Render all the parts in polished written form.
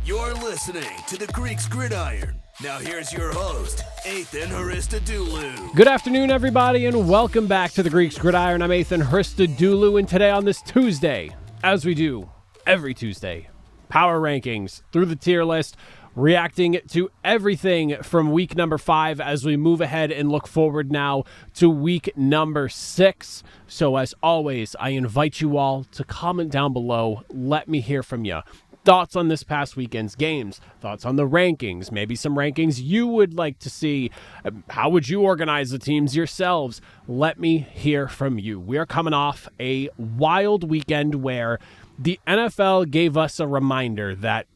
You're listening to the Greeks Gridiron. Now here's your host, Ethan Haristadoulou. Good afternoon, everybody, and welcome back to the Greeks Gridiron. I'm Ethan Haristadoulou, and today on this Tuesday, as we do every Tuesday, power rankings through the tier list, reacting to everything from week number 5 as we move ahead and look forward now to week number 6. So as always, I invite you all to comment down below. Let me hear from you. Thoughts on this past weekend's games, thoughts on the rankings, maybe some rankings you would like to see. How would you organize the teams yourselves? Let me hear from you. We are coming off a wild weekend where the NFL gave us a reminder that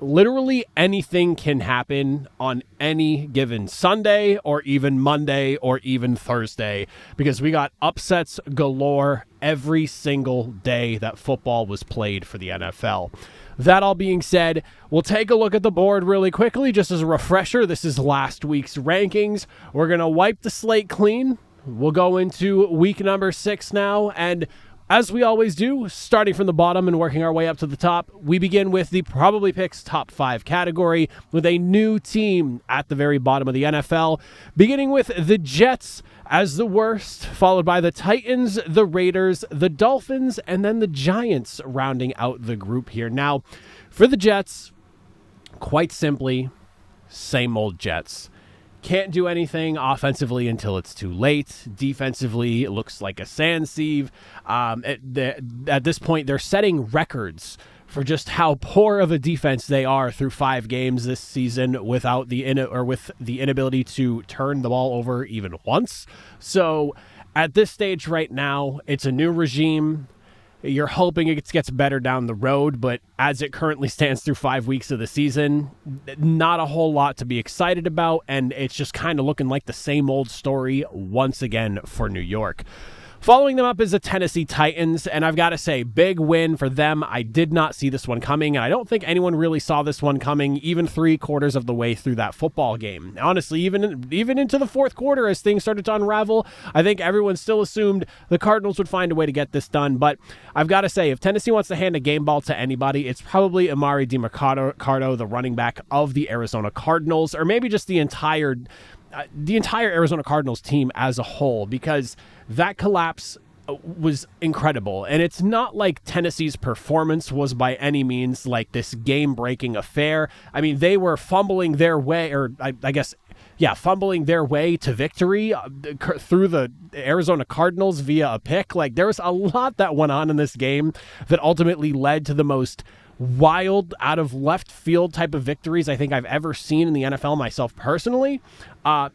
literally anything can happen on any given Sunday or even Monday or even Thursday, because we got upsets galore every single day that football was played for the NFL. That all being said, we'll take a look at the board really quickly. Just as a refresher, this is last week's rankings. We're going to wipe the slate clean. We'll go into week number 6 now, and as we always do, starting from the bottom and working our way up to the top, we begin with the Probably Picks Top 5 category with a new team at the very bottom of the NFL, beginning with the Jets as the worst, followed by the Titans, the Raiders, the Dolphins, and then the Giants rounding out the group here. Now, for the Jets, quite simply, same old Jets. Can't do anything offensively until it's too late. Defensively, it looks like a sand sieve. At this point, they're setting records for just how poor of a defense they are through 5 games this season without with the inability to turn the ball over even once. So at this stage right now, it's a new regime. You're hoping it gets better down the road, but as it currently stands through 5 weeks of the season, not a whole lot to be excited about, and it's just kind of looking like the same old story once again for New York. Following them up is the Tennessee Titans, and I've got to say, big win for them. I did not see this one coming, and I don't think anyone really saw this one coming even 3/4 of the way through that football game. Honestly, even into the fourth quarter as things started to unravel, I think everyone still assumed the Cardinals would find a way to get this done. But I've got to say, if Tennessee wants to hand a game ball to anybody, it's probably Amari DiMercado, the running back of the Arizona Cardinals, or maybe just the entire Arizona Cardinals team as a whole, because that collapse was incredible. And it's not like Tennessee's performance was by any means like this game-breaking affair. I mean, they were fumbling their way, fumbling their way to victory through the Arizona Cardinals via a pick. Like, there was a lot that went on in this game that ultimately led to the most wild, out of left field type of victories I think I've ever seen in the NFL myself personally.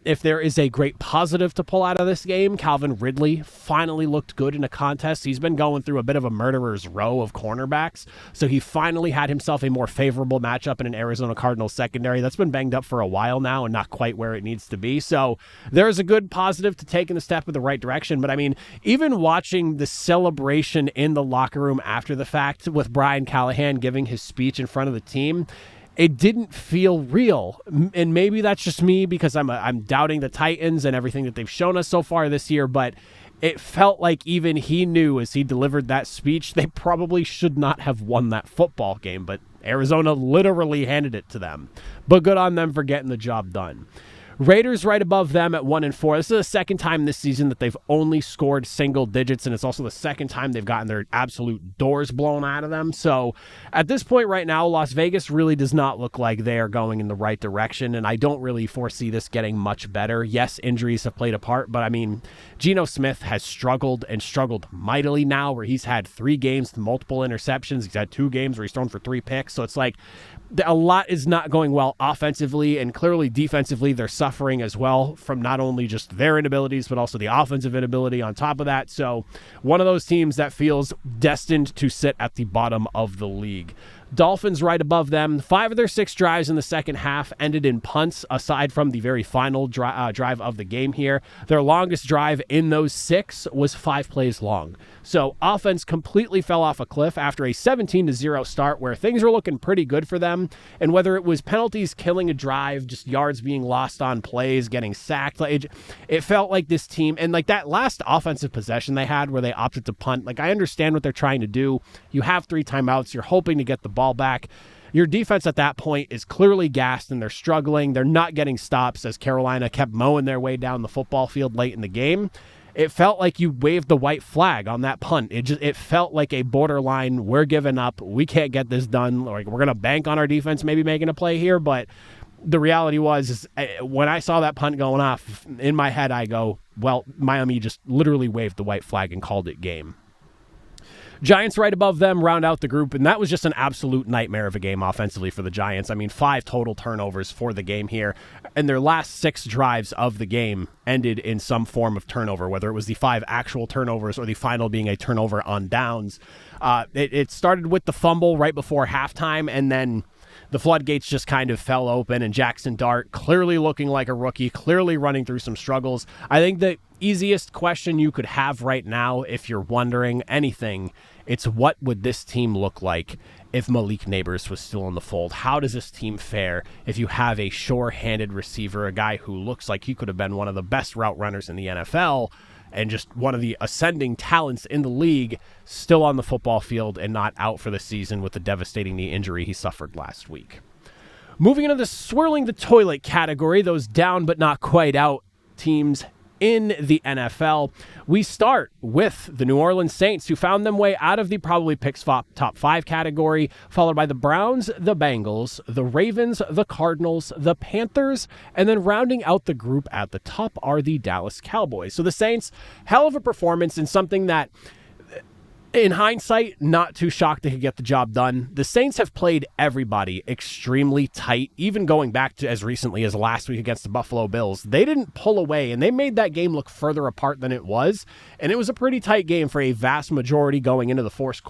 If there is a great positive to pull out of this game, Calvin Ridley finally looked good in a contest. He's been going through a bit of a murderer's row of cornerbacks, so he finally had himself a more favorable matchup in an Arizona Cardinals secondary that's been banged up for a while now and not quite where it needs to be. So there's a good positive to taking the step in the right direction. But I mean, even watching the celebration in the locker room after the fact with Brian Callahan giving his speech in front of the team, it didn't feel real. And maybe that's just me because I'm doubting the Titans and everything that they've shown us so far this year, but it felt like even he knew as he delivered that speech, they probably should not have won that football game, but Arizona literally handed it to them. But good on them for getting the job done. Raiders right above them at 1-4. This is the second time this season that they've only scored single digits, and it's also the second time they've gotten their absolute doors blown out of them. So at this point right now, Las Vegas really does not look like they are going in the right direction, and I don't really foresee this getting much better. Yes, injuries have played a part, but I mean, Geno Smith has struggled and struggled mightily now, where he's had 3 games with multiple interceptions. He's had 2 games where he's thrown for 3 picks. So it's like a lot is not going well offensively, and clearly defensively they're suffering as well from not only just their inabilities, but also the offensive inability on top of that. So one of those teams that feels destined to sit at the bottom of the league. Dolphins right above them. 5 of their 6 drives in the second half ended in punts, aside from the very final drive of the game here. Their longest drive in those 6 was 5 plays long. So offense completely fell off a cliff after a 17-0 start where things were looking pretty good for them. And whether it was penalties killing a drive, just yards being lost on plays, getting sacked, it felt like this team, and like that last offensive possession they had where they opted to punt, like I understand what they're trying to do. You have 3 timeouts. You're hoping to get the ball back. your defense at that point is clearly gassed and they're struggling. They're not getting stops as Carolina kept mowing their way down the football field late in the game. It felt like you waved the white flag on that punt. It felt like a borderline, we're giving up, we can't get this done, like we're going to bank on our defense maybe making a play here, but the reality was when I saw that punt going off, in my head I go, well, Miami just literally waved the white flag and called it game. Giants right above them round out the group, and that was just an absolute nightmare of a game offensively for the Giants. I mean, 5 total turnovers for the game here, and their last 6 drives of the game ended in some form of turnover, whether it was the 5 actual turnovers or the final being a turnover on downs. It started with the fumble right before halftime, and then the floodgates just kind of fell open, and Jackson Dart, clearly looking like a rookie, clearly running through some struggles. I think the easiest question you could have right now, if you're wondering anything, it's what would this team look like if Malik Neighbors was still in the fold? How does this team fare if you have a sure-handed receiver, a guy who looks like he could have been one of the best route runners in the NFL and just one of the ascending talents in the league, still on the football field and not out for the season with the devastating knee injury he suffered last week? Moving into the swirling the toilet category, those down but not quite out teams in the NFL, we start with the New Orleans Saints, who found them way out of the probably picks top 5 category, followed by the Browns, the Bengals, the Ravens, the Cardinals, the Panthers, and then rounding out the group at the top are the Dallas Cowboys. So the Saints, hell of a performance in something that, in hindsight, not too shocked they could get the job done. The Saints have played everybody extremely tight, even going back to as recently as last week against the Buffalo Bills. They didn't pull away, and they made that game look further apart than it was, and it was a pretty tight game for a vast majority going into the fourth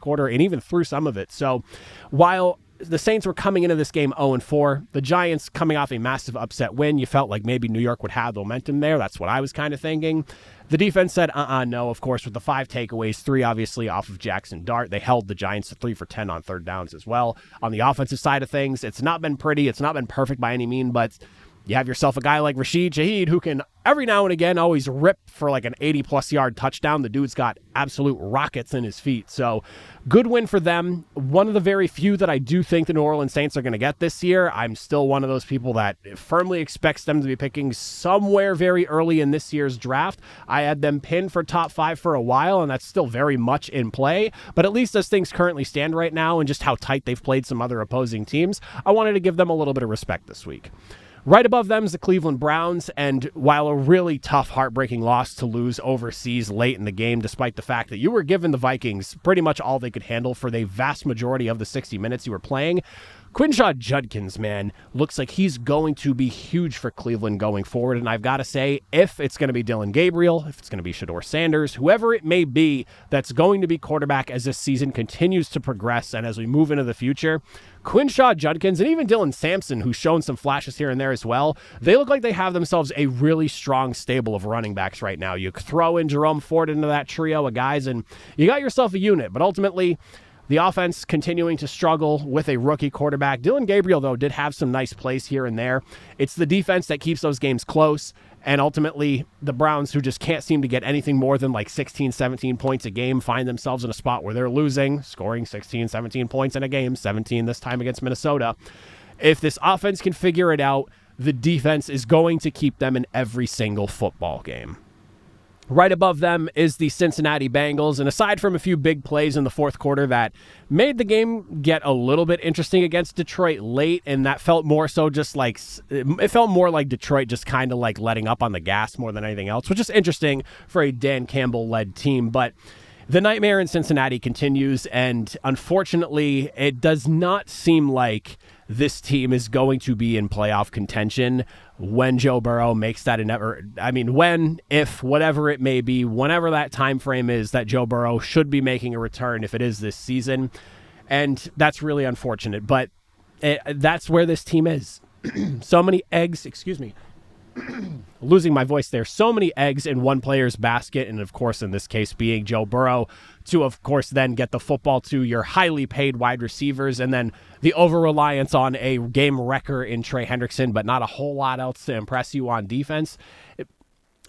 quarter and even through some of it. So while the Saints were coming into this game 0-4. The Giants coming off a massive upset win. You felt like maybe New York would have the momentum there. That's what I was kind of thinking. The defense said, no, of course, with the 5 takeaways, 3 obviously off of Jackson Dart. They held the Giants to 3 for 10 on third downs as well. On the offensive side of things, it's not been pretty. It's not been perfect by any mean, but you have yourself a guy like Rashid Shaheed who can every now and again always rip for like an 80-plus yard touchdown. The dude's got absolute rockets in his feet. So good win for them. One of the very few that I do think the New Orleans Saints are going to get this year. I'm still one of those people that firmly expects them to be picking somewhere very early in this year's draft. I had them pinned for top 5 for a while, and that's still very much in play. But at least as things currently stand right now and just how tight they've played some other opposing teams, I wanted to give them a little bit of respect this week. Right above them is the Cleveland Browns, and while a really tough, heartbreaking loss to lose overseas late in the game, despite the fact that you were giving the Vikings pretty much all they could handle for the vast majority of the 60 minutes you were playing, Quinshaw Judkins, man, looks like he's going to be huge for Cleveland going forward. And I've got to say, if it's going to be Dylan Gabriel, if it's going to be Shedeur Sanders, whoever it may be that's going to be quarterback as this season continues to progress and as we move into the future, Quinshaw Judkins and even Dylan Sampson, who's shown some flashes here and there as well, they look like they have themselves a really strong stable of running backs right now. You throw in Jerome Ford into that trio of guys, and you got yourself a unit. But ultimately, the offense continuing to struggle with a rookie quarterback. Dylan Gabriel, though, did have some nice plays here and there. It's the defense that keeps those games close. And ultimately, the Browns, who just can't seem to get anything more than like 16, 17 points a game, find themselves in a spot where they're losing, scoring 16, 17 points in a game, 17 this time against Minnesota. If this offense can figure it out, the defense is going to keep them in every single football game. Right above them is the Cincinnati Bengals, and aside from a few big plays in the fourth quarter that made the game get a little bit interesting against Detroit late, and that felt more so just like, it felt more like Detroit just kind of like letting up on the gas more than anything else, which is interesting for a Dan Campbell-led team, but the nightmare in Cincinnati continues, and unfortunately, it does not seem like this team is going to be in playoff contention when Joe Burrow makes that if, whatever it may be, whenever that time frame is that Joe Burrow should be making a return, if it is this season. And that's really unfortunate, but that's where this team is. So many eggs, losing my voice there, so many eggs in one player's basket, and of course in this case being Joe Burrow, to of course then get the football to your highly paid wide receivers, and then the over-reliance on a game wrecker in Trey Hendrickson, but not a whole lot else to impress you on defense.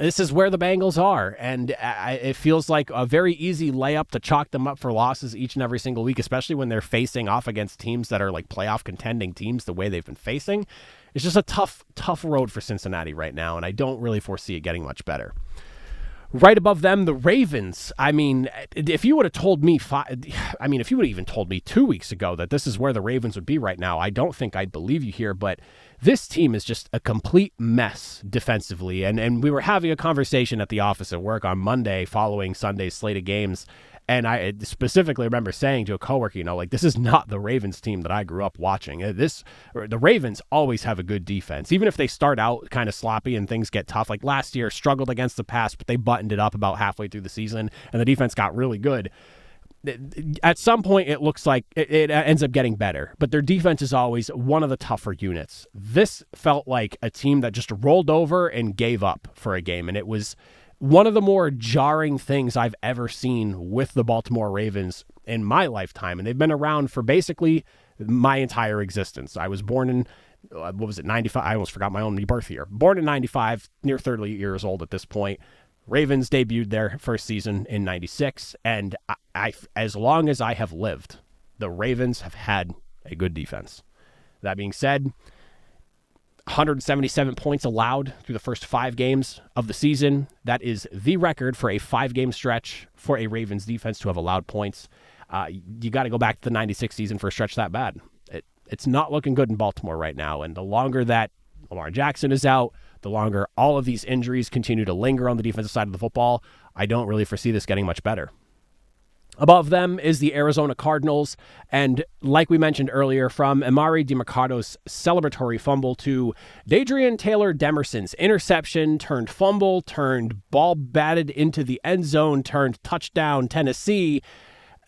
this is where the Bengals are, and it feels like a very easy layup to chalk them up for losses each and every single week, especially when they're facing off against teams that are like playoff contending teams the way they've been facing. It's just a tough road for Cincinnati right now, and I don't really foresee it getting much better. Right above them, the Ravens. I mean, if you would have told me, if you would have even told me 2 weeks ago that this is where the Ravens would be right now, I don't think I'd believe you here, but this team is just a complete mess defensively. And we were having a conversation at the office at work on Monday following Sunday's slate of games. And I specifically remember saying to a coworker, this is not the Ravens team that I grew up watching. The Ravens always have a good defense, even if they start out kind of sloppy and things get tough. Like last year, struggled against the pass, but they buttoned it up about halfway through the season, and the defense got really good. At some point, it looks like it ends up getting better, but their defense is always one of the tougher units. This felt like a team that just rolled over and gave up for a game, and it was one of the more jarring things I've ever seen with the Baltimore Ravens in my lifetime. And they've been around for basically my entire existence. I was born in, 95? I almost forgot my own birth year. Born in 95, near 30 years old at this point. Ravens debuted their first season in 96. And I as long as I have lived, the Ravens have had a good defense. That being said, 177 points allowed through the first 5 games of the season. That is the record for a 5-game stretch for a Ravens defense to have allowed points. You got to go back to the 96 season for a stretch that bad. It's not looking good in Baltimore right now. And the longer that Lamar Jackson is out, the longer all of these injuries continue to linger on the defensive side of the football, I don't really foresee this getting much better. Above them is the Arizona Cardinals, and like we mentioned earlier, from Emari Demercado's celebratory fumble to Dadrian Taylor Demerson's interception turned fumble, turned ball batted into the end zone, turned touchdown Tennessee,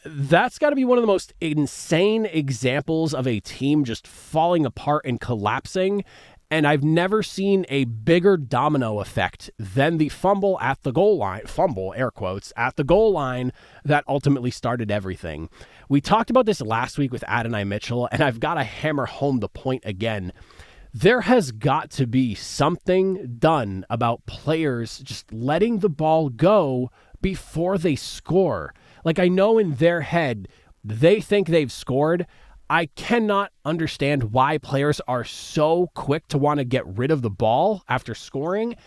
that's got to be one of the most insane examples of a team just falling apart and collapsing. And I've never seen a bigger domino effect than the fumble at the goal line, air quotes, at the goal line that ultimately started everything. We talked about this last week with Adonai Mitchell, and I've got to hammer home the point again. There has got to be something done about players just letting the ball go before they score. Like, I know in their head, they think they've scored. I cannot understand why players are so quick to want to get rid of the ball after scoring.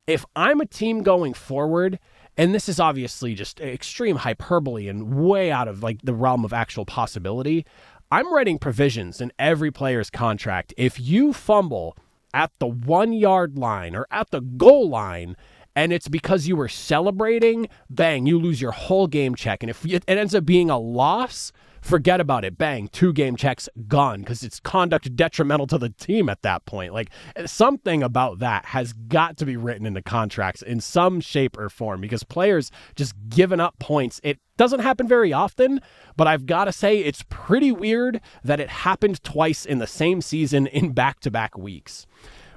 If I'm a team going forward, and this is obviously just extreme hyperbole and way out of like the realm of actual possibility, I'm writing provisions in every player's contract. If you fumble at the 1-yard line or at the goal line, and it's because you were celebrating, bang, you lose your whole game check. And if it ends up being a loss, forget about it. Bang, 2 game checks gone because it's conduct detrimental to the team at that point. Like, something about that has got to be written into contracts in some shape or form because players just giving up points. It doesn't happen very often, but I've got to say it's pretty weird that it happened twice in the same season in back-to-back weeks.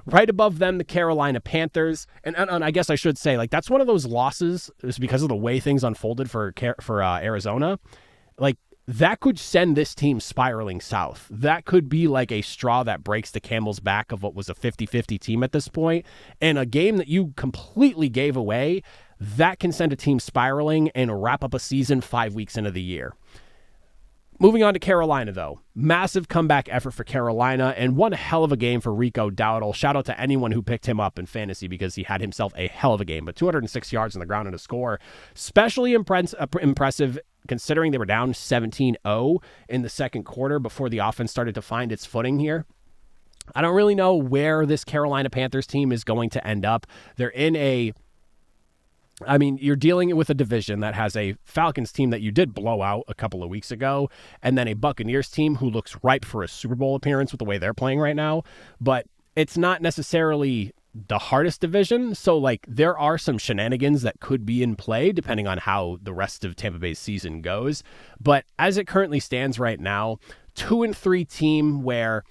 Right above them, the Carolina Panthers. And I guess I should say, like, that's one of those losses is because of the way things unfolded for Arizona. Like, that could send this team spiraling south. That could be like a straw that breaks the camel's back of what was a 50-50 team at this point. And a game that you completely gave away, that can send a team spiraling and wrap up a season 5 weeks into the year. Moving on to Carolina, though. Massive comeback effort for Carolina, and one hell of a game for Rico Dowdle. Shout out to anyone who picked him up in fantasy because he had himself a hell of a game. But 206 yards on the ground and a score. Especially impressive considering they were down 17-0 in the second quarter before the offense started to find its footing here. I don't really know where this Carolina Panthers team is going to end up. They're in you're dealing with a division that has a Falcons team that you did blow out a couple of weeks ago, and then a Buccaneers team who looks ripe for a Super Bowl appearance with the way they're playing right now. But it's not necessarily the hardest division, so like there are some shenanigans that could be in play depending on how the rest of Tampa Bay's season goes. But as it currently stands right now, 2-3 team where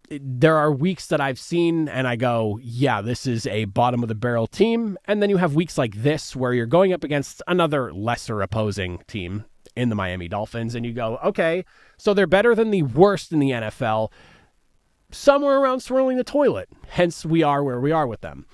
there are weeks that I've seen and I go, yeah, this is a bottom of the barrel team. And then you have weeks like this where you're going up against another lesser opposing team in the Miami Dolphins. And you go, okay, so they're better than the worst in the NFL, somewhere around swirling the toilet. Hence we are where we are with them.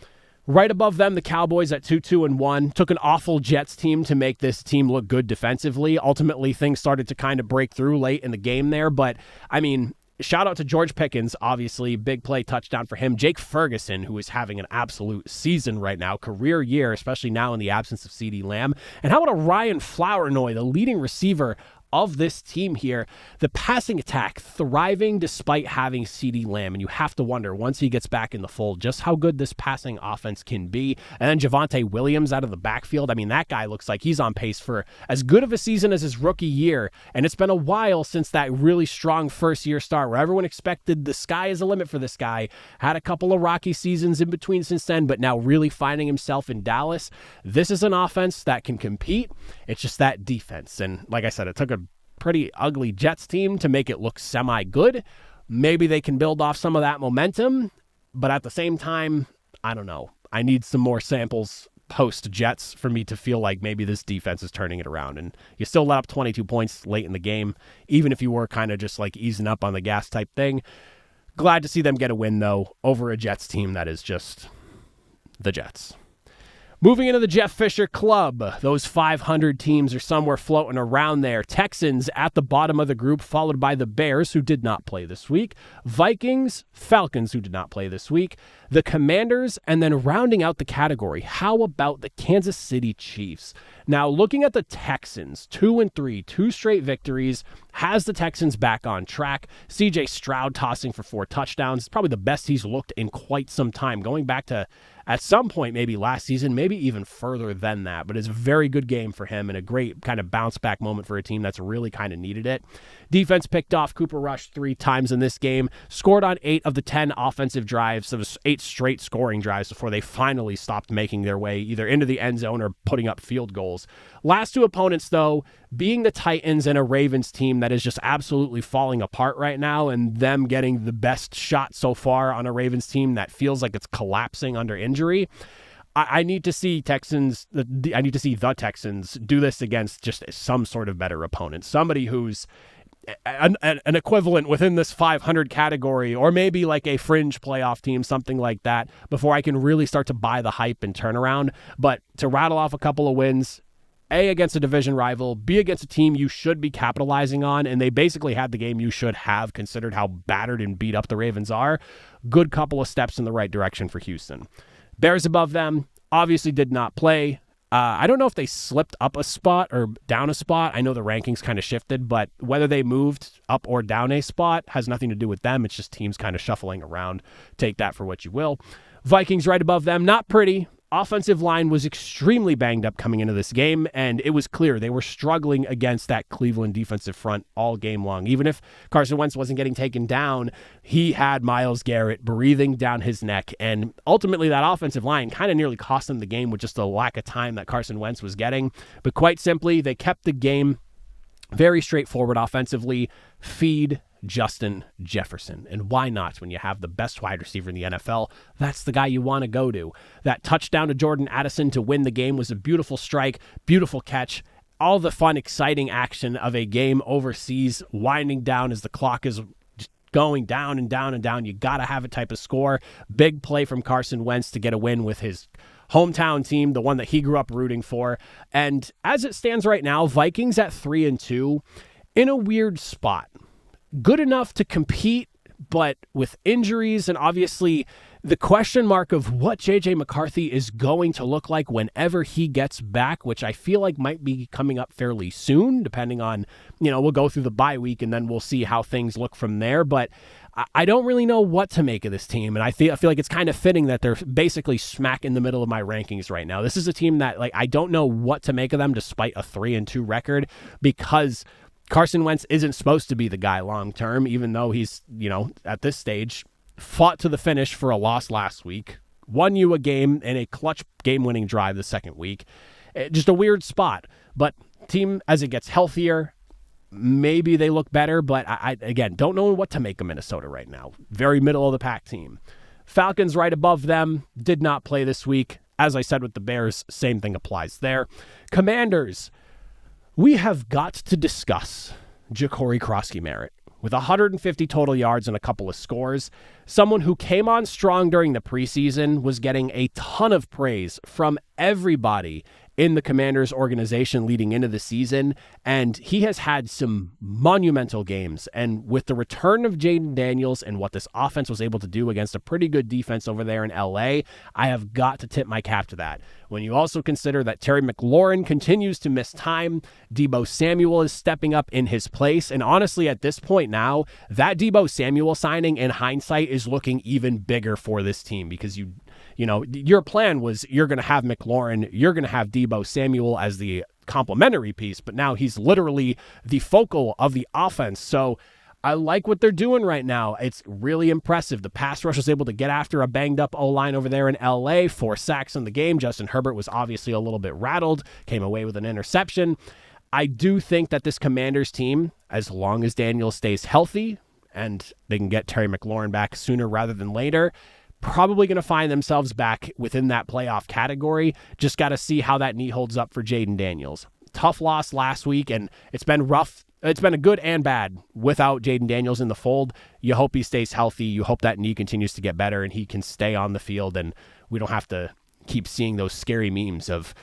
Right above them, the Cowboys at 2-2-1. Took an awful Jets team to make this team look good defensively. Ultimately, things started to kind of break through late in the game there. But, I mean, shout out to George Pickens, obviously. Big play touchdown for him. Jake Ferguson, who is having an absolute season right now, career year, especially now in the absence of CeeDee Lamb. And how about a Ryan Flournoy, the leading receiver of this team here? The passing attack thriving despite having CeeDee Lamb, and you have to wonder, once he gets back in the fold, just how good this passing offense can be. And then Javonte Williams out of the backfield. I mean, that guy looks like he's on pace for as good of a season as his rookie year, and it's been a while since that really strong first-year start where everyone expected the sky is the limit for this guy. Had a couple of rocky seasons in between since then, but now really finding himself in Dallas. This is an offense that can compete. It's just that defense, and like I said, it took a pretty ugly Jets team to make it look semi-good. Maybe they can build off some of that momentum, but at the same time, I don't know. I need some more samples post-Jets for me to feel like maybe this defense is turning it around. And you still let up 22 points late in the game, even if you were kind of just like easing up on the gas type thing. Glad to see them get a win, though, over a Jets team that is just the Jets. Moving into the Jeff Fisher Club, those 500 teams are somewhere floating around there. Texans at the bottom of the group, followed by the Bears, who did not play this week. Vikings, Falcons, who did not play this week. The Commanders, and then rounding out the category, how about the Kansas City Chiefs? Now, looking at the Texans, 2-3, 2 straight victories, has the Texans back on track. C.J. Stroud tossing for 4 touchdowns. It's probably the best he's looked in quite some time, going back to at some point maybe last season, maybe even further than that. But it's a very good game for him and a great kind of bounce back moment for a team that's really kind of needed it. Defense picked off Cooper Rush 3 times in this game, scored on 8 of the 10 offensive drives. So it was 8 straight scoring drives before they finally stopped making their way either into the end zone or putting up field goals. Last 2 opponents, though, being the Titans and a Ravens team that is just absolutely falling apart right now, and them getting the best shot so far on a Ravens team that feels like it's collapsing under injury. I need to see I need to see the Texans do this against just some sort of better opponent, somebody who's an equivalent within this 500 category, or maybe like a fringe playoff team, something like that, before I can really start to buy the hype and turnaround. But to rattle off a couple of wins, A, against a division rival, B, against a team you should be capitalizing on, and they basically had the game you should have, considered how battered and beat up the Ravens are. Good couple of steps in the right direction for Houston. Bears above them obviously did not play. I don't know if they slipped up a spot or down a spot. I know the rankings kind of shifted, but whether they moved up or down a spot has nothing to do with them. It's just teams kind of shuffling around. Take that for what you will. Vikings right above them, not pretty. Offensive line was extremely banged up coming into this game, and it was clear they were struggling against that Cleveland defensive front all game long. Even if Carson Wentz wasn't getting taken down, he had Myles Garrett breathing down his neck, and ultimately that offensive line kind of nearly cost them the game with just the lack of time that Carson Wentz was getting. But quite simply, they kept the game very straightforward offensively. Feed Justin Jefferson. And why not when you have the best wide receiver in the NFL? That's the guy you want to go to. That touchdown to Jordan Addison to win the game was a beautiful strike, beautiful catch. All the fun, exciting action of a game overseas, winding down as the clock is going down and down and down. You got to have a type of score. Big play from Carson Wentz to get a win with his hometown team, the one that he grew up rooting for. And as it stands right now, Vikings at 3-2 in a weird spot. Good enough to compete, but with injuries and obviously the question mark of what J.J. McCarthy is going to look like whenever he gets back, which I feel like might be coming up fairly soon, depending on, we'll go through the bye week and then we'll see how things look from there. But I don't really know what to make of this team, and I feel like it's kind of fitting that they're basically smack in the middle of my rankings right now. This is a team that I don't know what to make of them despite a 3-2 record, because Carson Wentz isn't supposed to be the guy long-term, even though he's, at this stage, fought to the finish for a loss last week, won you a game in a clutch game-winning drive the second week. Just a weird spot. But team, as it gets healthier, maybe they look better, but I again, don't know what to make of Minnesota right now. Very middle-of-the-pack team. Falcons right above them, did not play this week. As I said with the Bears, same thing applies there. Commanders. We have got to discuss Ja'Cory Krosky-Merritt. with 150 total yards and a couple of scores. Someone who came on strong during the preseason, was getting a ton of praise from everybody in the Commanders organization leading into the season, and he has had some monumental games. And with the return of Jaden Daniels and what this offense was able to do against a pretty good defense over there in LA, I have got to tip my cap to that. When you also consider that Terry McLaurin continues to miss time, Deebo Samuel is stepping up in his place, and honestly at this point now, that Deebo Samuel signing in hindsight is looking even bigger for this team, because you know, your plan was you're going to have McLaurin, you're going to have Deebo Samuel as the complementary piece, but now he's literally the focal of the offense. So I like what they're doing right now. It's really impressive. The pass rush was able to get after a banged up O-line over there in LA, 4 sacks in the game. Justin Herbert was obviously a little bit rattled, came away with an interception. I do think that this Commanders team, as long as Daniel stays healthy and they can get Terry McLaurin back sooner rather than later, probably going to find themselves back within that playoff category. Just got to see how that knee holds up for Jaden Daniels. Tough loss last week, and it's been rough. It's been a good and bad without Jaden Daniels in the fold. You hope he stays healthy. You hope that knee continues to get better and he can stay on the field, and we don't have to keep seeing those scary memes of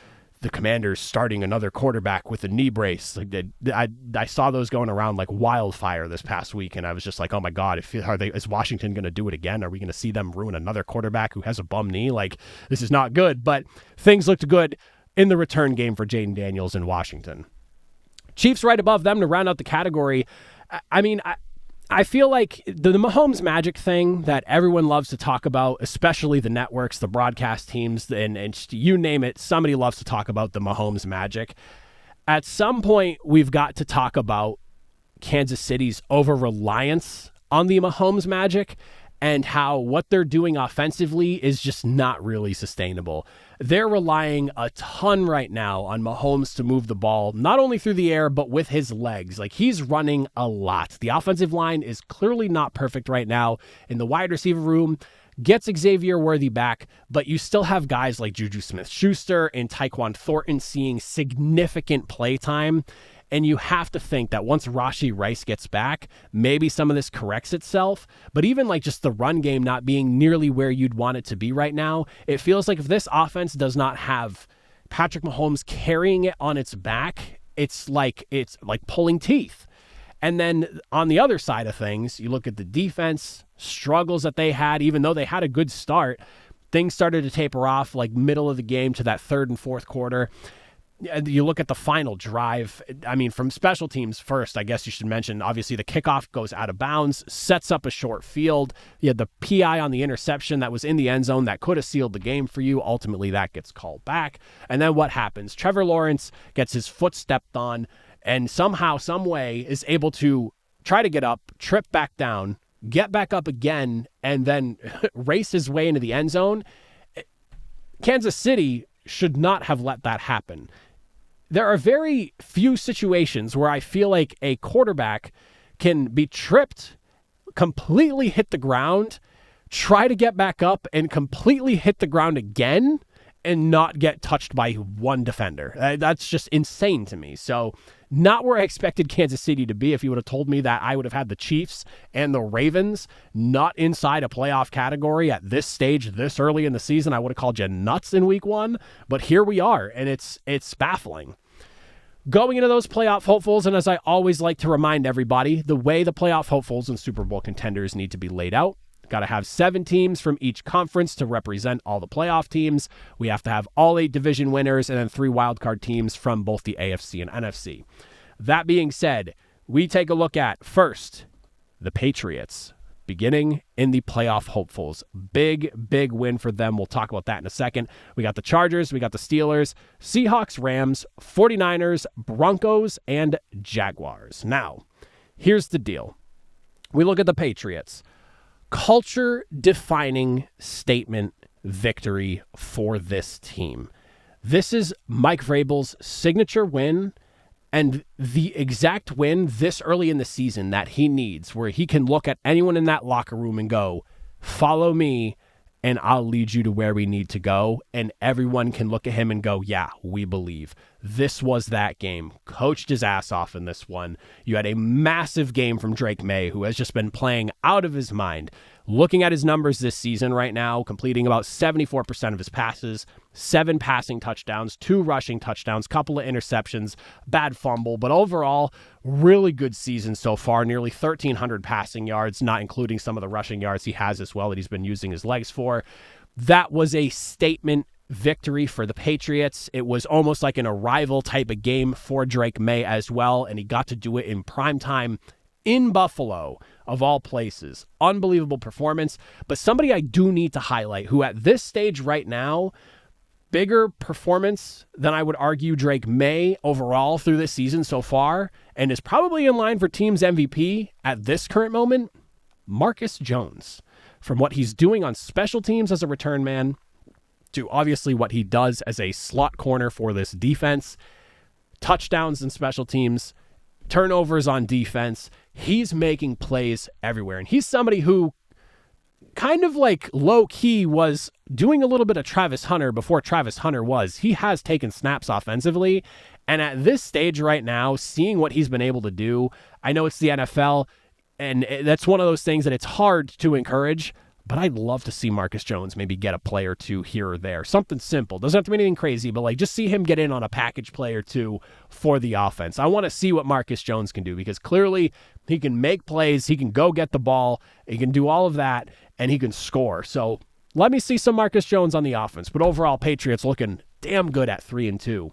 the Commanders starting another quarterback with a knee brace. Like I saw those going around like wildfire this past week, and I was just like, oh my God, is Washington going to do it again? Are we going to see them ruin another quarterback who has a bum knee? Like, this is not good, but things looked good in the return game for Jaden Daniels in Washington. Chiefs right above them to round out the category. I feel like the Mahomes magic thing that everyone loves to talk about, especially the networks, the broadcast teams, and you name it, somebody loves to talk about the Mahomes magic. At some point, we've got to talk about Kansas City's over-reliance on the Mahomes magic and how what they're doing offensively is just not really sustainable. They're relying a ton right now on Mahomes to move the ball, not only through the air, but with his legs. Like, he's running a lot. The offensive line is clearly not perfect right now. In the wide receiver room, gets Xavier Worthy back, but you still have guys like Juju Smith-Schuster and Tyquan Thornton seeing significant play time. And you have to think that once Rashee Rice gets back, maybe some of this corrects itself. But even like just the run game not being nearly where you'd want it to be right now, it feels like if this offense does not have Patrick Mahomes carrying it on its back, it's like pulling teeth. And then on the other side of things, you look at the defense struggles that they had, even though they had a good start, things started to taper off like middle of the game to that third and fourth quarter. You look at the final drive, I mean, from special teams first, I guess you should mention, obviously the kickoff goes out of bounds, sets up a short field. You had the PI on the interception that was in the end zone that could have sealed the game for you. Ultimately, that gets called back. And then what happens? Trevor Lawrence gets his foot stepped on and somehow, some way is able to try to get up, trip back down, get back up again, and then race his way into the end zone. Kansas City should not have let that happen. There are very few situations where I feel like a quarterback can be tripped, completely hit the ground, try to get back up, and completely hit the ground again and not get touched by one defender. That's just insane to me. So not where I expected Kansas City to be. If you would have told me that I would have had the Chiefs and the Ravens not inside a playoff category at this stage, this early in the season, I would have called you nuts in week one. But here we are, and it's baffling. Going into those playoff hopefuls, and as I always like to remind everybody, the way the playoff hopefuls and Super Bowl contenders need to be laid out. Got to have 7 teams from each conference to represent all the playoff teams. We have to have all 8 division winners and then 3 wildcard teams from both the AFC and NFC. That being said, we take a look at, first, the Patriots, beginning in the playoff hopefuls. Big win for them. We'll talk about that in a second. We got the Chargers, we got the Steelers, Seahawks, Rams, 49ers, Broncos, and Jaguars. Now, here's the deal. We look at the Patriots. Culture-defining statement victory for this team. This is Mike Vrabel's signature win and the exact win this early in the season that he needs, where he can look at anyone in that locker room and go, follow me, and I'll lead you to where we need to go. And everyone can look at him and go, yeah, we believe. This was that game. Coached his ass off in this one. You had a massive game from Drake May, who has just been playing out of his mind. Looking at his numbers this season right now, completing about 74% of his passes, 7 passing touchdowns, 2 rushing touchdowns, couple of interceptions, bad fumble, but overall, really good season so far. Nearly 1,300 passing yards, not including some of the rushing yards he has as well that he's been using his legs for. That was a statement victory for the Patriots. It was almost like an arrival type of game for Drake May as well, and he got to do it in primetime in Buffalo, of all places. Unbelievable performance, but somebody I do need to highlight who at this stage right now, bigger performance than I would argue Drake May overall through this season so far, and is probably in line for team's MVP at this current moment, Marcus Jones. From what he's doing on special teams as a return man, to obviously what he does as a slot corner for this defense, touchdowns in special teams, turnovers on defense, he's making plays everywhere. And he's somebody who kind of like low-key was doing a little bit of Travis Hunter before Travis Hunter was. He has taken snaps offensively. And at this stage right now, seeing what he's been able to do, I know it's the NFL, and that's one of those things that it's hard to encourage, but I'd love to see Marcus Jones maybe get a play or two here or there. Something simple. Doesn't have to be anything crazy, but like just see him get in on a package play or two for the offense. I want to see what Marcus Jones can do because clearly he can make plays, he can go get the ball, he can do all of that, and he can score. So let me see some Marcus Jones on the offense. But overall, Patriots looking damn good at 3-2.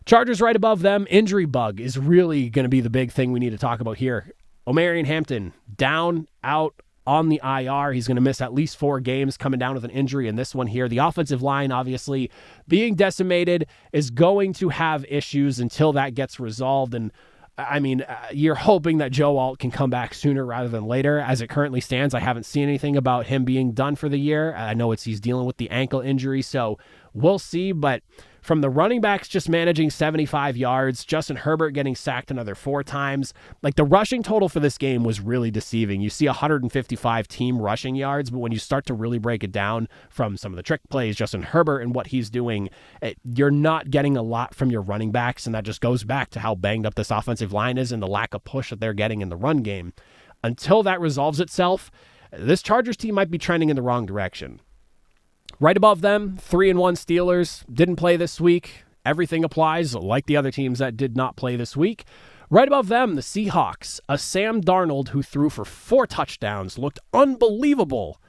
Chargers right above them. Injury bug is really going to be the big thing we need to talk about here. Omarion Hampton down, out, on the IR. He's going to miss at least 4 games, coming down with an injury in this one here. The offensive line, obviously, being decimated, is going to have issues until that gets resolved. And I mean, you're hoping that Joe Alt can come back sooner rather than later. As it currently stands, I haven't seen anything about him being done for the year. I know he's dealing with the ankle injury, so we'll see. But from the running backs just managing 75 yards, Justin Herbert getting sacked another 4 times. Like the rushing total for this game was really deceiving. You see 155 team rushing yards, but when you start to really break it down from some of the trick plays, Justin Herbert and what he's doing, you're not getting a lot from your running backs, and that just goes back to how banged up this offensive line is and the lack of push that they're getting in the run game. Until that resolves itself, this Chargers team might be trending in the wrong direction. Right above them, 3-1 Steelers, didn't play this week. Everything applies, like the other teams that did not play this week. Right above them, the Seahawks, a Sam Darnold who threw for 4 touchdowns, looked unbelievable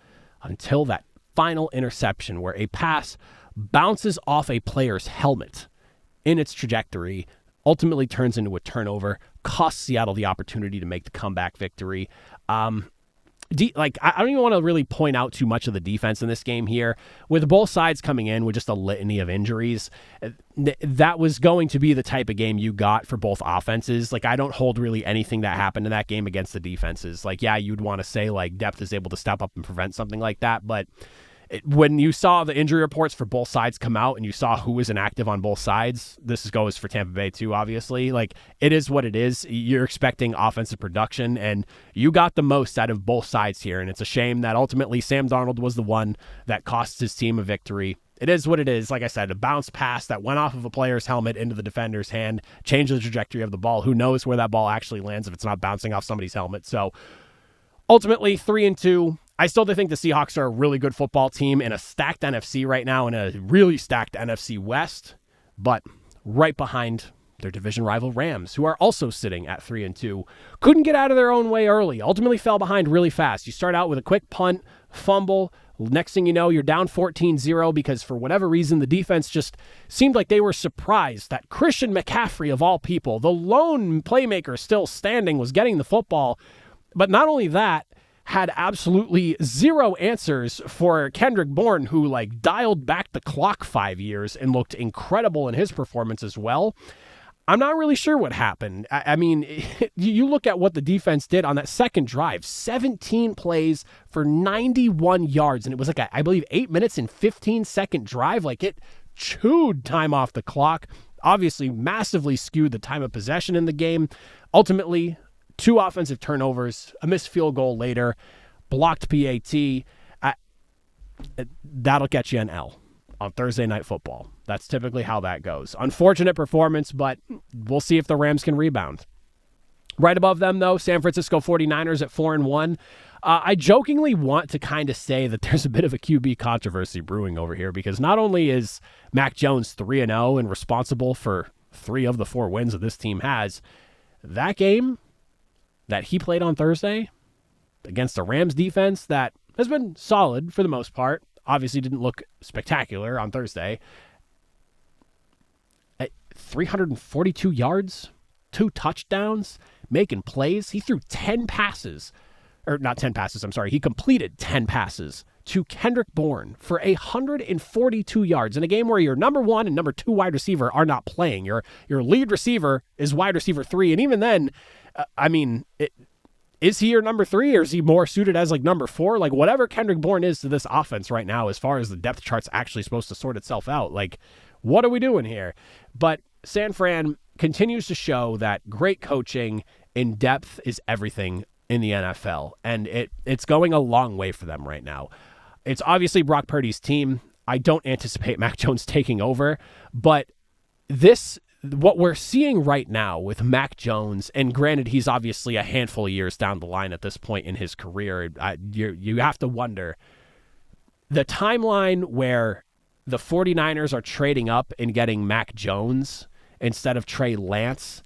until that final interception where a pass bounces off a player's helmet in its trajectory, ultimately turns into a turnover, costs Seattle the opportunity to make the comeback victory. I don't even want to really point out too much of the defense in this game here. With both sides coming in with just a litany of injuries, that was going to be the type of game you got for both offenses. Like, I don't hold really anything that happened in that game against the defenses. Like, yeah, you'd want to say, like, depth is able to step up and prevent something like that, but when you saw the injury reports for both sides come out and you saw who was inactive on both sides, this goes for Tampa Bay too, obviously. Like, it is what it is. You're expecting offensive production, and you got the most out of both sides here. And it's a shame that ultimately Sam Darnold was the one that cost his team a victory. It is what it is. Like I said, a bounce pass that went off of a player's helmet into the defender's hand, changed the trajectory of the ball. Who knows where that ball actually lands if it's not bouncing off somebody's helmet. So ultimately 3-2. I still think the Seahawks are a really good football team in a stacked NFC right now, in a really stacked NFC West, but right behind their division rival Rams, who are also sitting at 3-2. Couldn't get out of their own way early, ultimately fell behind really fast. You start out with a quick punt, fumble. Next thing you know, you're down 14-0 because for whatever reason, the defense just seemed like they were surprised that Christian McCaffrey, of all people, the lone playmaker still standing, was getting the football. But not only that, had absolutely zero answers for Kendrick Bourne, who like dialed back the clock 5 years and looked incredible in his performance as well. I'm not really sure what happened. I mean, you look at what the defense did on that second drive, 17 plays for 91 yards. And it was like, I believe 8 minutes and 15-second drive. Like, it chewed time off the clock, obviously massively skewed the time of possession in the game. Ultimately, 2 offensive turnovers, a missed field goal later, blocked PAT. that'll get you an L on Thursday Night Football. That's typically how that goes. Unfortunate performance, but we'll see if the Rams can rebound. Right above them, though, San Francisco 49ers at 4-1. I jokingly want to kind of say that there's a bit of a QB controversy brewing over here, because not only is Mac Jones 3-0 and responsible for 3 of the 4 wins that this team has, that game that he played on Thursday against the Rams defense that has been solid for the most part, obviously didn't look spectacular on Thursday, at 342 yards, 2 touchdowns, making plays. He threw 10 passes. Or not 10 passes, I'm sorry. He completed 10 passes to Kendrick Bourne for 142 yards in a game where your number 1 and number 2 wide receiver are not playing. Your lead receiver is wide receiver 3. And even then, is he your number 3 or is he more suited as like number 4? Like whatever Kendrick Bourne is to this offense right now, as far as the depth chart's actually supposed to sort itself out, like what are we doing here? But San Fran continues to show that great coaching in depth is everything in the NFL, and it's going a long way for them right now. It's obviously Brock Purdy's team. I don't anticipate Mac Jones taking over, but what we're seeing right now with Mac Jones, and granted, he's obviously a handful of years down the line at this point in his career, you have to wonder, the timeline where the 49ers are trading up and getting Mac Jones instead of Trey Lance,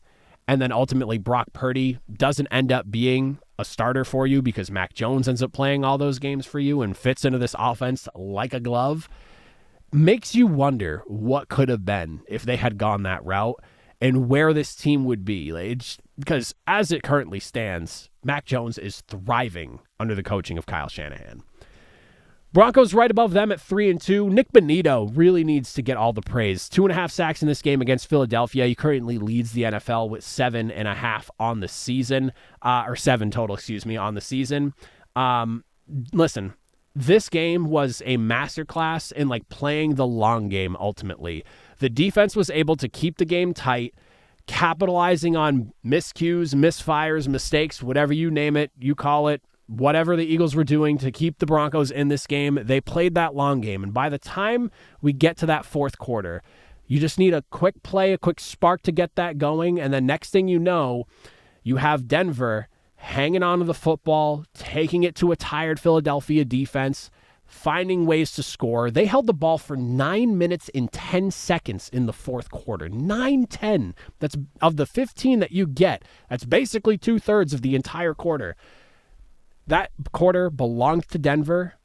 and then ultimately Brock Purdy doesn't end up being a starter for you because Mac Jones ends up playing all those games for you and fits into this offense like a glove, makes you wonder what could have been if they had gone that route and where this team would be. Because as it currently stands, Mac Jones is thriving under the coaching of Kyle Shanahan. Broncos right above them at 3-2. Nick Bonito really needs to get all the praise. 2.5 sacks in this game against Philadelphia. He currently leads the NFL with 7.5 on the season, or 7 total, on the season. Listen, this game was a masterclass in like playing the long game. Ultimately, the defense was able to keep the game tight, capitalizing on miscues, misfires, mistakes, whatever you name it, you call it. Whatever the Eagles were doing to keep the Broncos in this game, they played that long game. And by the time we get to that fourth quarter, you just need a quick play, a quick spark to get that going. And then next thing you know, you have Denver hanging on to the football, taking it to a tired Philadelphia defense, finding ways to score. They held the ball for 9 minutes and 10 seconds in the fourth quarter. 9-10. That's of the 15 that you get. That's basically 2/3 of the entire quarter. That quarter belonged to Denver.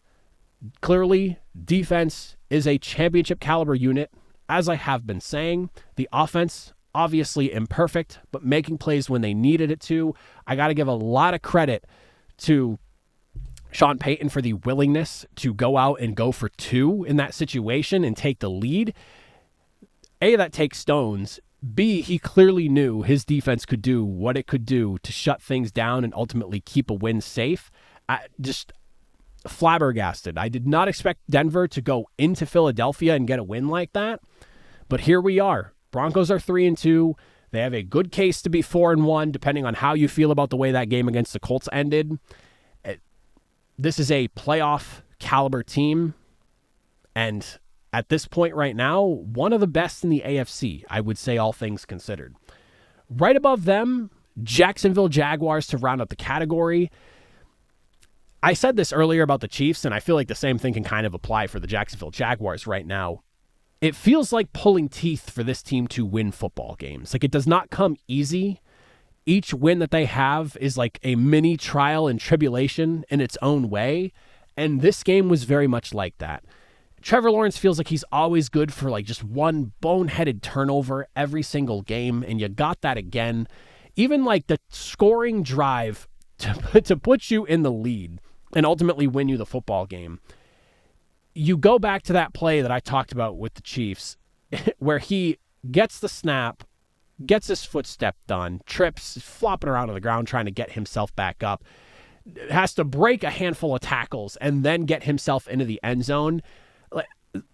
Clearly, defense is a championship caliber unit. As I have been saying, the offense, obviously imperfect, but making plays when they needed it to. I got to give a lot of credit to Sean Payton for the willingness to go out and go for 2 in that situation and take the lead. A, that takes stones. B, he clearly knew his defense could do what it could do to shut things down and ultimately keep a win safe. I just flabbergasted. I did not expect Denver to go into Philadelphia and get a win like that. But here we are. Broncos are 3-2. They have a good case to be 4-1, depending on how you feel about the way that game against the Colts ended. This is a playoff caliber team. And at this point right now, one of the best in the AFC, I would say, all things considered. Right above them, Jacksonville Jaguars to round out the category. I said this earlier about the Chiefs, and I feel like the same thing can kind of apply for the Jacksonville Jaguars right now. It feels like pulling teeth for this team to win football games. Like, it does not come easy. Each win that they have is like a mini trial and tribulation in its own way, and this game was very much like that. Trevor Lawrence feels like he's always good for like just one boneheaded turnover every single game, and you got that again. Even like the scoring drive to put you in the lead and ultimately win you the football game. You go back to that play that I talked about with the Chiefs where he gets the snap, gets his footstep done, trips, flopping around on the ground trying to get himself back up, has to break a handful of tackles and then get himself into the end zone.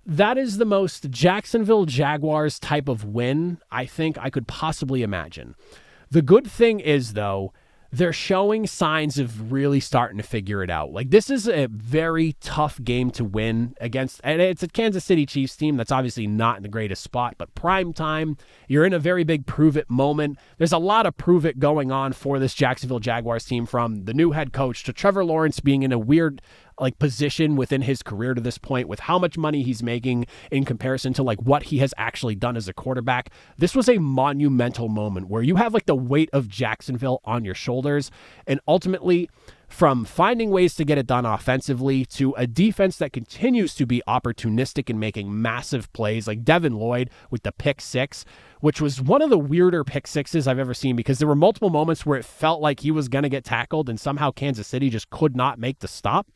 That is the most Jacksonville Jaguars type of win I think I could possibly imagine. The good thing is, though, they're showing signs of really starting to figure it out. Like, this is a very tough game to win against, and it's a Kansas City Chiefs team that's obviously not in the greatest spot, but prime time, you're in a very big prove-it moment. There's a lot of prove-it going on for this Jacksonville Jaguars team, from the new head coach to Trevor Lawrence being in a weird position within his career to this point with how much money he's making in comparison to what he has actually done as a quarterback. This was a monumental moment where you have the weight of Jacksonville on your shoulders, and ultimately, from finding ways to get it done offensively to a defense that continues to be opportunistic in making massive plays, like Devin Lloyd with the pick six, which was one of the weirder pick sixes I've ever seen, because there were multiple moments where it felt like he was going to get tackled and somehow Kansas City just could not make the stop.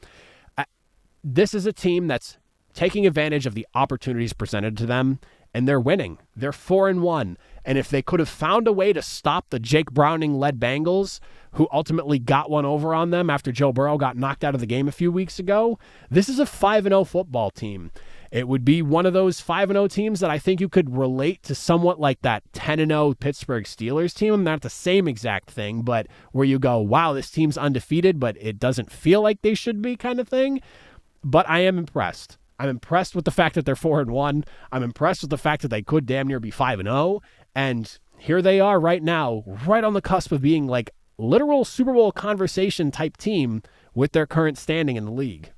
This is a team that's taking advantage of the opportunities presented to them, and they're winning. They're 4-1. And if they could have found a way to stop the Jake Browning-led Bengals, who ultimately got one over on them after Joe Burrow got knocked out of the game a few weeks ago, this is a 5-0 football team. It would be one of those 5-0 teams that I think you could relate to somewhat like that 10-0 Pittsburgh Steelers team. Not the same exact thing, but where you go, wow, this team's undefeated, but it doesn't feel like they should be, kind of thing. But I am impressed. I'm impressed with the fact that they're 4-1. I'm impressed with the fact that they could damn near be 5-0. And here they are right now, right on the cusp of being literal Super Bowl conversation type team with their current standing in the league.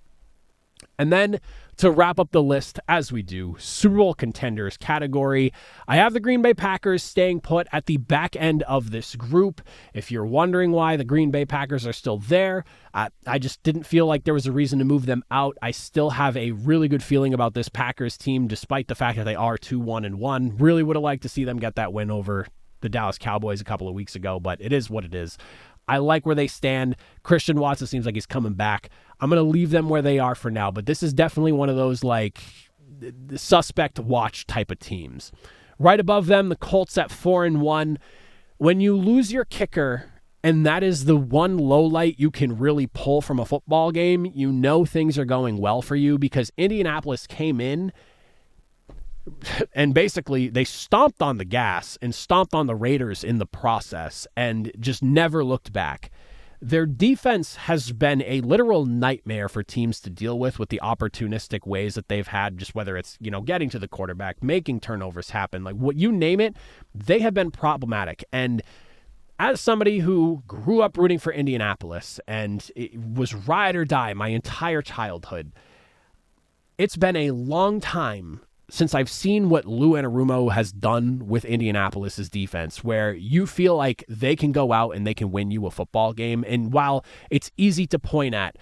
And then to wrap up the list, as we do, Super Bowl contenders category, I have the Green Bay Packers staying put at the back end of this group. If you're wondering why the Green Bay Packers are still there, I just didn't feel like there was a reason to move them out. I still have a really good feeling about this Packers team, despite the fact that they are 2-1-1. Really would have liked to see them get that win over the Dallas Cowboys a couple of weeks ago, but it is what it is. I like where they stand. Christian Watson seems like he's coming back. I'm going to leave them where they are for now, but this is definitely one of those suspect watch type of teams. Right above them, the Colts at 4-1. When you lose your kicker, and that is the one low light you can really pull from a football game, you know things are going well for you, because Indianapolis came in and basically they stomped on the gas and stomped on the Raiders in the process and just never looked back. Their defense has been a literal nightmare for teams to deal with the opportunistic ways that they've had, just whether it's, getting to the quarterback, making turnovers happen, what you name it, they have been problematic. And as somebody who grew up rooting for Indianapolis and it was ride or die my entire childhood, it's been a long time since I've seen what Lou Anarumo has done with Indianapolis's defense, where you feel like they can go out and they can win you a football game. And while it's easy to point at,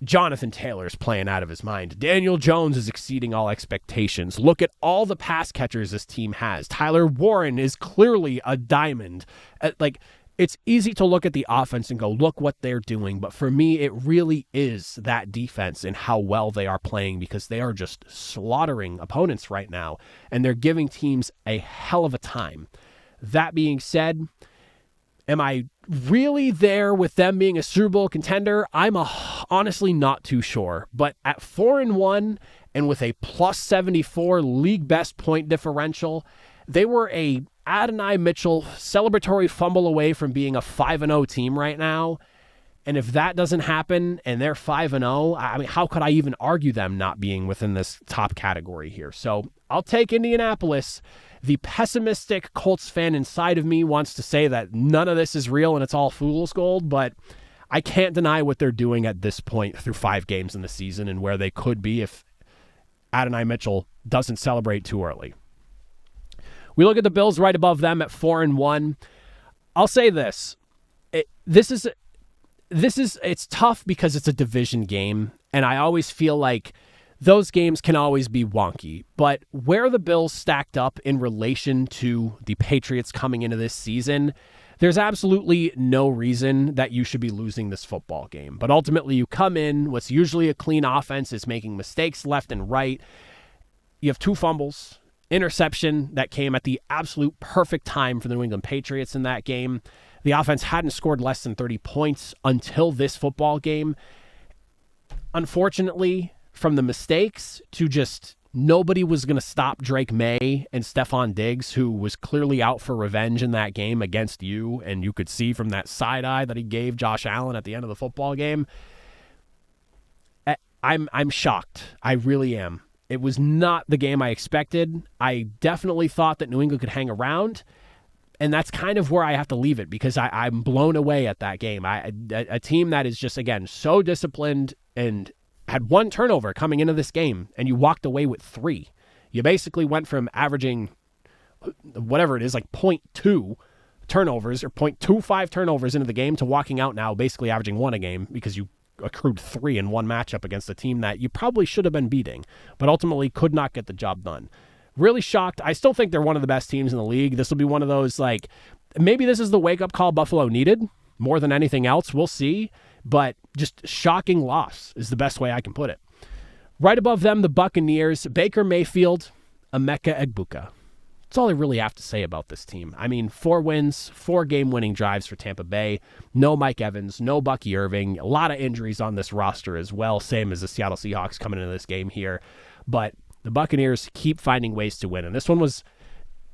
Jonathan Taylor's playing out of his mind, Daniel Jones is exceeding all expectations. Look at all the pass catchers this team has. Tyler Warren is clearly a diamond. It's easy to look at the offense and go, look what they're doing. But for me, it really is that defense and how well they are playing, because they are just slaughtering opponents right now, and they're giving teams a hell of a time. That being said, am I really there with them being a Super Bowl contender? I'm honestly not too sure. But at 4-1 and with a plus 74 league best point differential, they were a Adonai Mitchell celebratory fumble away from being a 5-0 team right now. And if that doesn't happen and they're 5-0, how could I even argue them not being within this top category here? So I'll take Indianapolis. The pessimistic Colts fan inside of me wants to say that none of this is real and it's all fool's gold, but I can't deny what they're doing at this point through 5 games in the season and where they could be if Adonai Mitchell doesn't celebrate too early. We look at the Bills right above them at 4-1. I'll say this. It's tough because it's a division game, and I always feel like those games can always be wonky. But where the Bills stacked up in relation to the Patriots coming into this season, there's absolutely no reason that you should be losing this football game. But ultimately, you come in, what's usually a clean offense is making mistakes left and right. You have 2 fumbles. Interception that came at the absolute perfect time for the New England Patriots in that game. The offense hadn't scored less than 30 points until this football game. Unfortunately, from the mistakes to just Nobody was going to stop Drake May and Stephon Diggs, who was clearly out for revenge in that game against you, and you could see from that side eye that he gave Josh Allen at the end of the football game. I'm shocked. I really am. It was not the game I expected. I definitely thought that New England could hang around, and that's kind of where I have to leave it because I'm blown away at that game. A team that is just, again, so disciplined and had one turnover coming into this game, and you walked away with 3. You basically went from averaging whatever it is, like 0.2 turnovers or 0.25 turnovers into the game to walking out now basically averaging 1 a game because you accrued 3 in one matchup against a team that you probably should have been beating, but ultimately could not get the job done. Really shocked. I still think they're one of the best teams in the league. This will be one of those, like, maybe this is the wake-up call Buffalo needed more than anything else. We'll see. But just shocking loss is the best way I can put it. Right above them, the Buccaneers, Baker Mayfield, Emeka Egbuka. That's all I really have to say about this team. I mean, 4 wins, 4 game-winning drives for Tampa Bay. No Mike Evans, no Bucky Irving. A lot of injuries on this roster as well, same as the Seattle Seahawks coming into this game here. But the Buccaneers keep finding ways to win, and this one was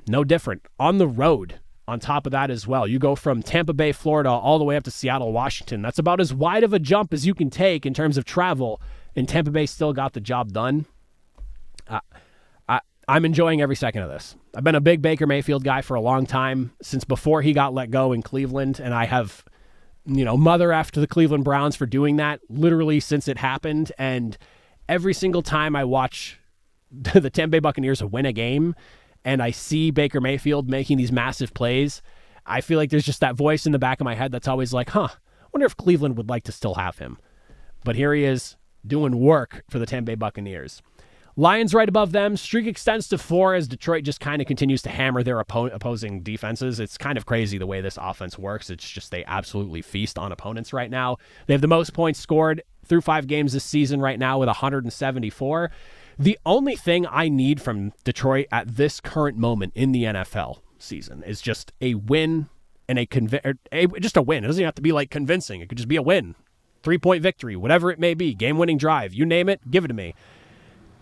no different. On the road, on top of that as well. You go from Tampa Bay, Florida, all the way up to Seattle, Washington. That's about as wide of a jump as you can take in terms of travel, and Tampa Bay still got the job done. I'm enjoying every second of this. I've been a big Baker Mayfield guy for a long time, since before he got let go in Cleveland, and I have, mother after the Cleveland Browns for doing that literally since it happened. And every single time I watch the Tampa Bay Buccaneers win a game and I see Baker Mayfield making these massive plays, I feel like there's just that voice in the back of my head that's always like, I wonder if Cleveland would like to still have him. But here he is doing work for the Tampa Bay Buccaneers. Lions right above them. Streak extends to 4 as Detroit just kind of continues to hammer their opposing defenses. It's kind of crazy the way this offense works. It's just they absolutely feast on opponents right now. They have the most points scored through 5 games this season right now with 174. The only thing I need from Detroit at this current moment in the NFL season is just a win and just a win. It doesn't even have to be like convincing. It could just be a win. 3-point victory, whatever it may be. Game-winning drive. You name it, give it to me.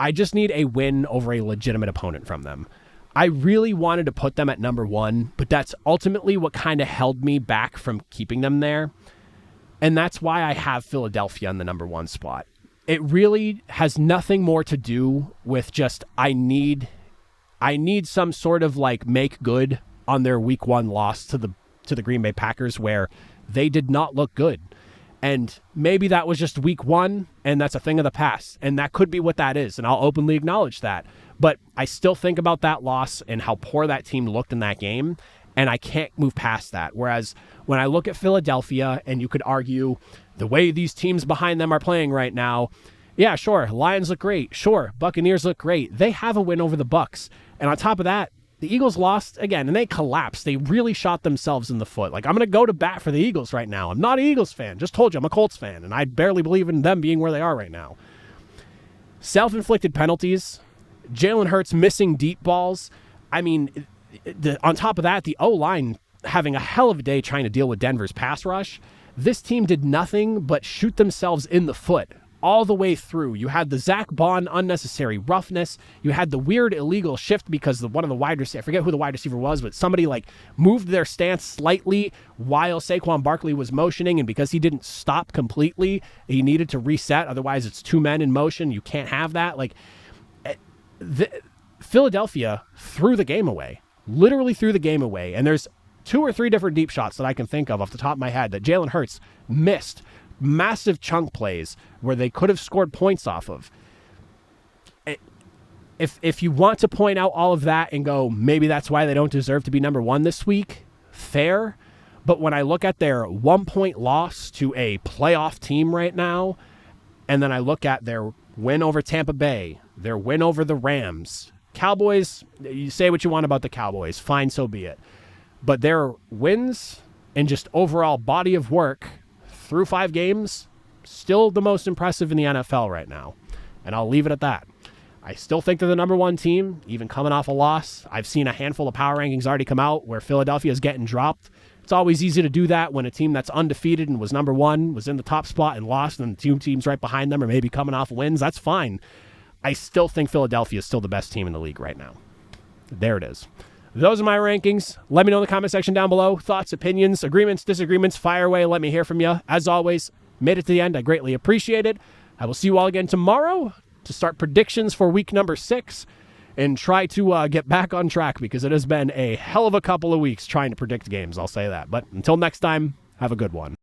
I just need a win over a legitimate opponent from them. I really wanted to put them at number 1, but that's ultimately what kind of held me back from keeping them there. And that's why I have Philadelphia in the number 1 spot. It really has nothing more to do with just I need some sort of like make good on their week 1 loss to the Green Bay Packers, where they did not look good. And maybe that was just week 1, and that's a thing of the past. And that could be what that is, and I'll openly acknowledge that. But I still think about that loss and how poor that team looked in that game, and I can't move past that. Whereas when I look at Philadelphia, and you could argue the way these teams behind them are playing right now, yeah, sure, Lions look great. Sure, Buccaneers look great. They have a win over the Bucs. And on top of that, the Eagles lost again, and they collapsed. They really shot themselves in the foot. Like, I'm going to go to bat for the Eagles right now. I'm not an Eagles fan. Just told you, I'm a Colts fan, and I barely believe in them being where they are right now. Self-inflicted penalties. Jalen Hurts missing deep balls. I mean, on top of that, the O-line having a hell of a day trying to deal with Denver's pass rush. This team did nothing but shoot themselves in the foot all the way through. You had the Zach Bond unnecessary roughness. You had the weird illegal shift because one of the wide receivers, I forget who the wide receiver was, but somebody like moved their stance slightly while Saquon Barkley was motioning, and because he didn't stop completely, he needed to reset. Otherwise, it's 2 men in motion. You can't have that. Like, Philadelphia threw the game away, literally threw the game away. And there's 2 or 3 different deep shots that I can think of off the top of my head that Jalen Hurts missed. Massive chunk plays where they could have scored points off of. If you want to point out all of that and go, maybe that's why they don't deserve to be number 1 this week, fair. But when I look at their 1-point loss to a playoff team right now, and then I look at their win over Tampa Bay, their win over the Rams, Cowboys, you say what you want about the Cowboys, fine, so be it. But their wins and just overall body of work through 5 games, still the most impressive in the NFL right now. And I'll leave it at that. I still think they're the number 1 team, even coming off a loss. I've seen a handful of power rankings already come out where Philadelphia is getting dropped. It's always easy to do that when a team that's undefeated and was number 1, was in the top spot and lost, and the 2 teams right behind them are maybe coming off wins. That's fine. I still think Philadelphia is still the best team in the league right now. There it is. Those are my rankings. Let me know in the comment section down below. Thoughts, opinions, agreements, disagreements, fire away. Let me hear from you. As always, made it to the end. I greatly appreciate it. I will see you all again tomorrow to start predictions for week number 6 and try to get back on track because it has been a hell of a couple of weeks trying to predict games. I'll say that. But until next time, have a good one.